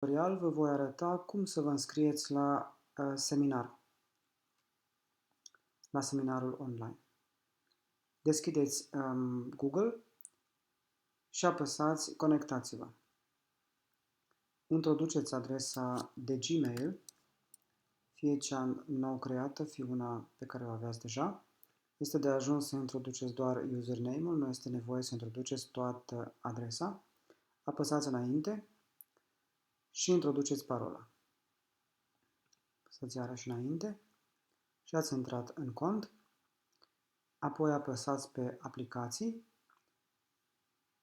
Tutorial vă voi arăta cum să vă înscrieți la seminarul online. Deschideți Google și apăsați Conectați-vă. Introduceți adresa de Gmail, fie cea nou creată, fie una pe care o aveați deja. Este de ajuns să introduceți doar username-ul, nu este nevoie să introduceți toată adresa. Apăsați înainte și introduceți parola. Apăsați iarăși înainte și ați intrat în cont. Apoi apăsați pe aplicații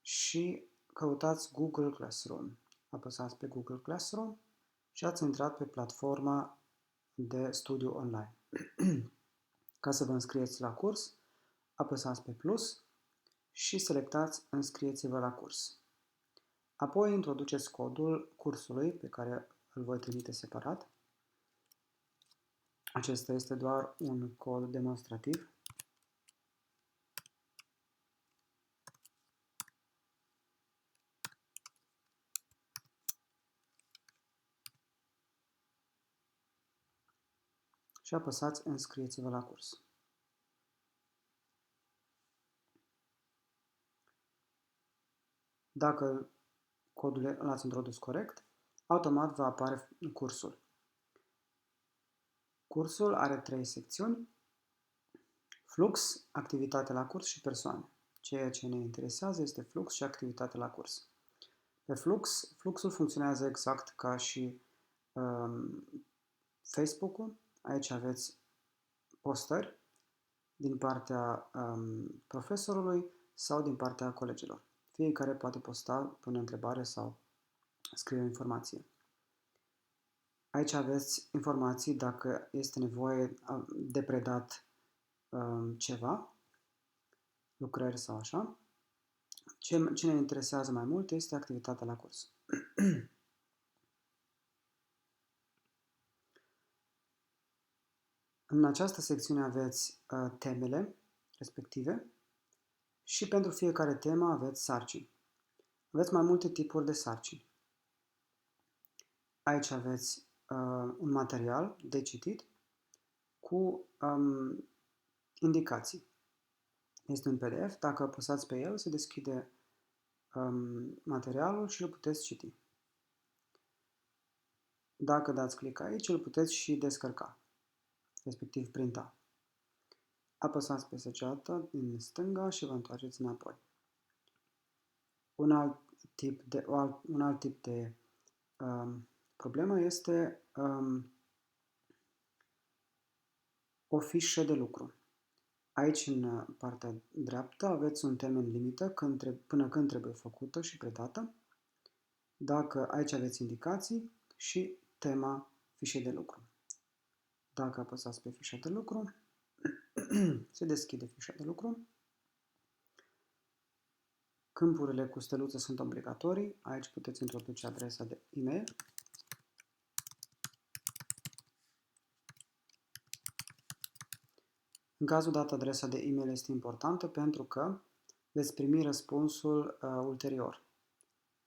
și căutați Google Classroom. Apăsați pe Google Classroom și ați intrat pe platforma de studiu online. Ca să vă înscrieți la curs, apăsați pe plus și selectați Înscrieți-vă la curs. Apoi introduceți codul cursului pe care îl voi trimite separat. Acesta este doar un cod demonstrativ. Și apăsați Înscrieți-vă la curs. Dacă codul l-ați introdus corect, automat va apare cursul. Cursul are 3 secțiuni: flux, activitate la curs și persoane. Ceea ce ne interesează este flux și activitate la curs. Pe fluxul funcționează exact ca și Facebook-ul. Aici aveți postări din partea profesorului sau din partea colegilor. Fiecare poate posta, pune o întrebare sau scrie o informație. Aici aveți informații dacă este nevoie de predat ceva, lucrări sau așa. Ce ne interesează mai mult este activitatea la curs. În această secțiune aveți temele respective și pentru fiecare temă aveți sarcini. Aveți mai multe tipuri de sarcini. Aici aveți un material de citit cu indicații. Este un PDF, dacă apăsați pe el, se deschide materialul și îl puteți citi. Dacă dați click aici, îl puteți și descărca, respectiv printa. Apăsați pe săgeata din stânga și vă întoarceți înapoi. Un alt tip de problemă este o fișă de lucru. Aici, în partea dreaptă, aveți un termen limită până când trebuie făcută și predată. Dacă aici aveți indicații și tema fișei de lucru. Dacă apăsați pe fișa de lucru, se deschide fișa de lucru. Câmpurile cu steluță sunt obligatorii. Aici puteți introduce adresa de e-mail. În cazul dat, adresa de e-mail este importantă pentru că veți primi răspunsul ulterior,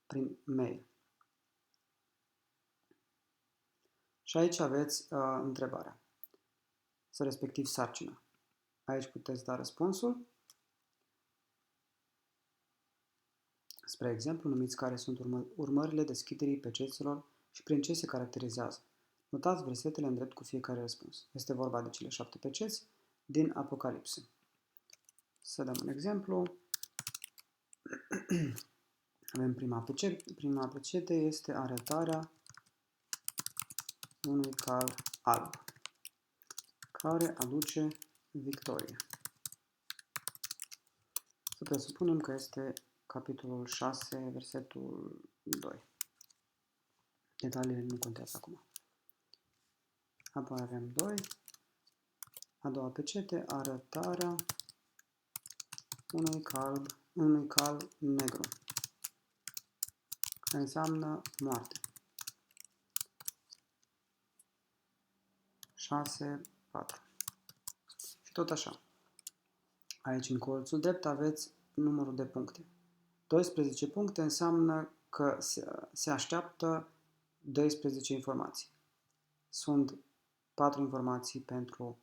prin mail. Și aici aveți întrebarea, sau respectiv sarcina. Aici puteți da răspunsul. Spre exemplu, numiți care sunt urmările deschiderii peceților și prin ce se caracterizează. Notați versetele în drept cu fiecare răspuns. Este vorba de cele 7 peceți din Apocalipsă. Să dăm un exemplu. Avem prima pecete este arătarea unui cal alb care aduce victorie. Să presupunem că este capitolul 6, versetul 2. Detaliile nu contează acum. Apoi avem 2. A doua pecete, arătarea unui cal negru, care înseamnă moarte. 6, 4. Și tot așa. Aici, în colțul drept, aveți numărul de puncte. 12 puncte înseamnă că se așteaptă 12 informații. Sunt 4 informații pentru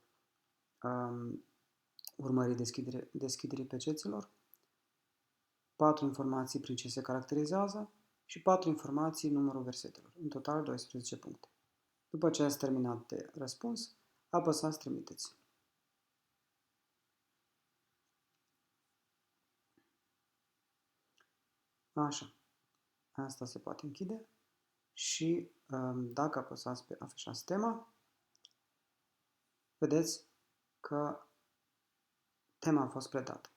urmărirea deschiderii peceților, 4 informații prin ce se caracterizează și 4 informații numărul versetelor. În total 12 puncte. După ce ați terminat de răspuns, apăsați trimiteți. Așa. Asta se poate închide și dacă apăsați pe afișați tema, vedeți că tema a fost predată.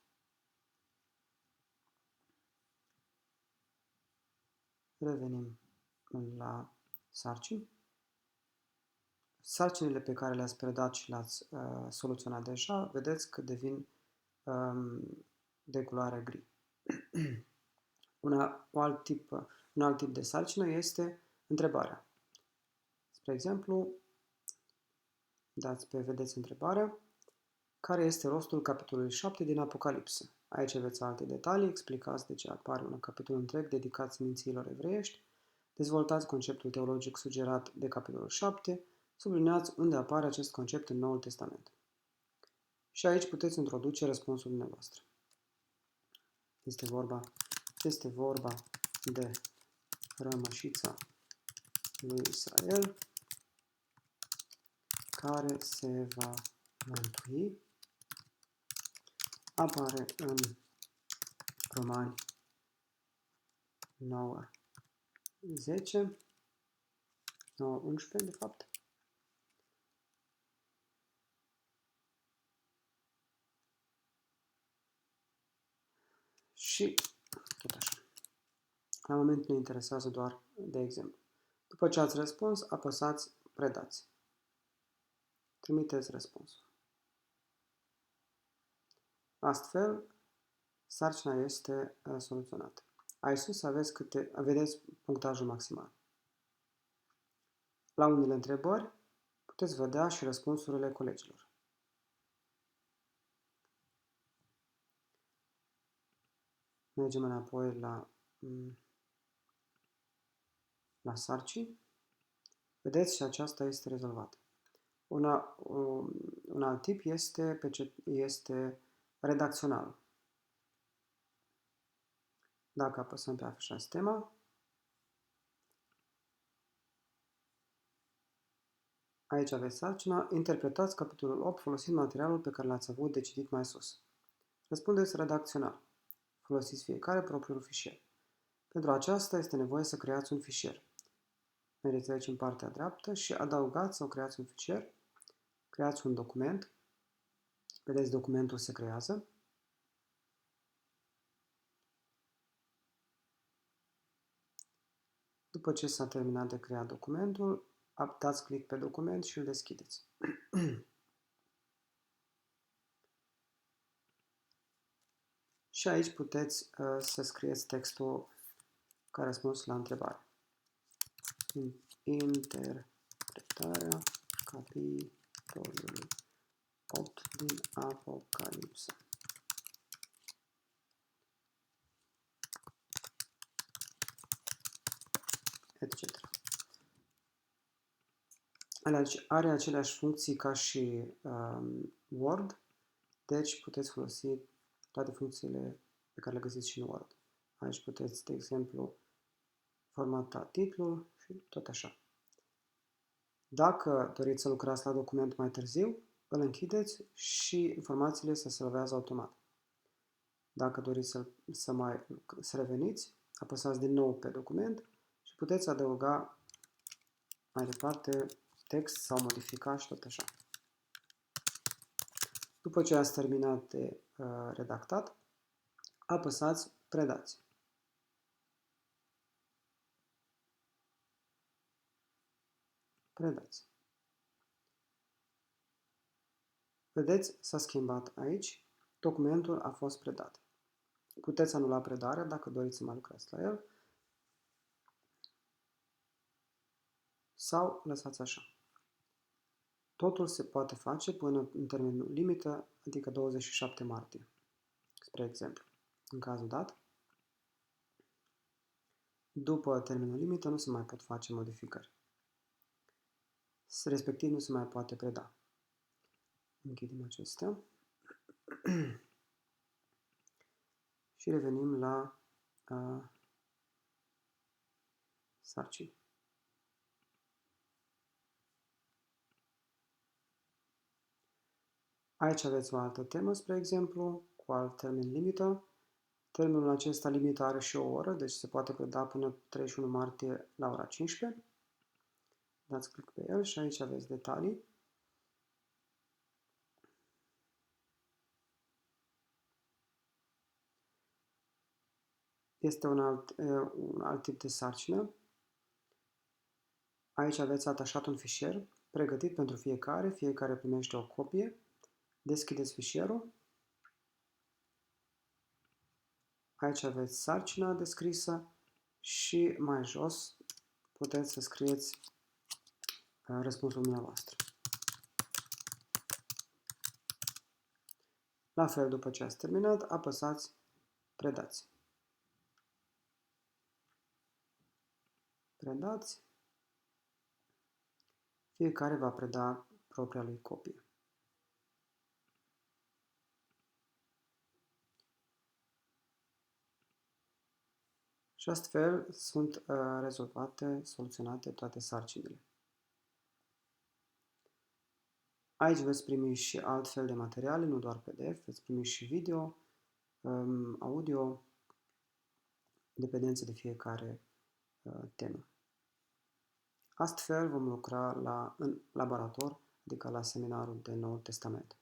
Revenim la sarcini. Sarcinile pe care le-ați predat și le-ați soluționat deja, vedeți că devin de culoare gri. Un alt tip de sarcină este întrebarea. Spre exemplu, vedeți întrebarea, care este rostul capitolului 7 din Apocalipsă? Aici aveți alte detalii, explicați de ce apare un capitol întreg dedicat mințiilor evreiești, dezvoltați conceptul teologic sugerat de capitolul 7, subliniați unde apare acest concept în Noul Testament. Și aici puteți introduce răspunsul dumneavoastră. Este vorba de rămășița lui Israel care se va mântui. Apare în Romani 9:10, 9:11 de fapt. Și tot așa. La moment ne interesează doar de exemplu. După ce ați răspuns, apăsați predați. Trimiteți răspunsul. Astfel, sarcina este soluționată. Aici sus vedeți punctajul maximal. La unele întrebări puteți vedea și răspunsurile colegilor. Mergem înapoi la sarcini. Vedeți și aceasta este rezolvată. Un alt tip este redacțional. Dacă apăsăm pe afișați tema, aici aveți sarcina, interpretați capitolul 8 folosind materialul pe care l-ați avut de citit mai sus. Răspundeți redacțional. Folosiți fiecare propriul fișier. Pentru aceasta este nevoie să creați un fișier. Mergeți aici în partea dreaptă și adăugați sau creați un fișier. Creați un document. Vedeți, documentul se creează. După ce s-a terminat de creat documentul, dați click pe document și îl deschideți. Și aici puteți să scrieți textul ca răspuns la întrebare. Interpretarea capitolului 8 din Apocalipsă. Etc. Are aceleași funcții ca și Word, deci puteți folosi toate funcțiile pe care le găsiți și în Word. Aici puteți, de exemplu, formata titlul și tot așa. Dacă doriți să lucrați la document mai târziu, îl închideți și informațiile se salvează automat. Dacă doriți să reveniți, apăsați din nou pe document și puteți adăuga mai departe text sau modifica și tot așa. După ce ați terminat de redactat, apăsați predați. Predați. Vedeți, s-a schimbat aici, documentul a fost predat. Puteți anula predarea dacă doriți să mai lucrați la el sau lăsați așa. Totul se poate face până în termenul limită, adică 27 martie, spre exemplu. În cazul dat, După termenul limită nu se mai pot face modificări. Respectiv nu se mai poate preda. Închidem acestea. Și revenim la sarcini. Aici aveți o altă temă, spre exemplu, cu alt termen limită. Termenul acesta limită are și o oră, deci se poate preda până 31 martie la ora 15. Dați click pe el și aici aveți detalii. Este un alt tip de sarcină. Aici aveți atașat un fișier pregătit pentru fiecare. Fiecare primește o copie. Deschideți fișierul. Aici aveți sarcina descrisă și mai jos puteți să scrieți răspunsul dumneavoastră. La fel, după ce ați terminat, apăsați Predați. Predați. Fiecare va preda propria lui copie. Și astfel sunt rezolvate, soluționate toate sarcinile. Aici veți primi și altfel de materiale, nu doar PDF, veți primi și video, audio, dependențe de fiecare temă. Astfel vom lucra în laborator, adică la seminarul de Noul Testament.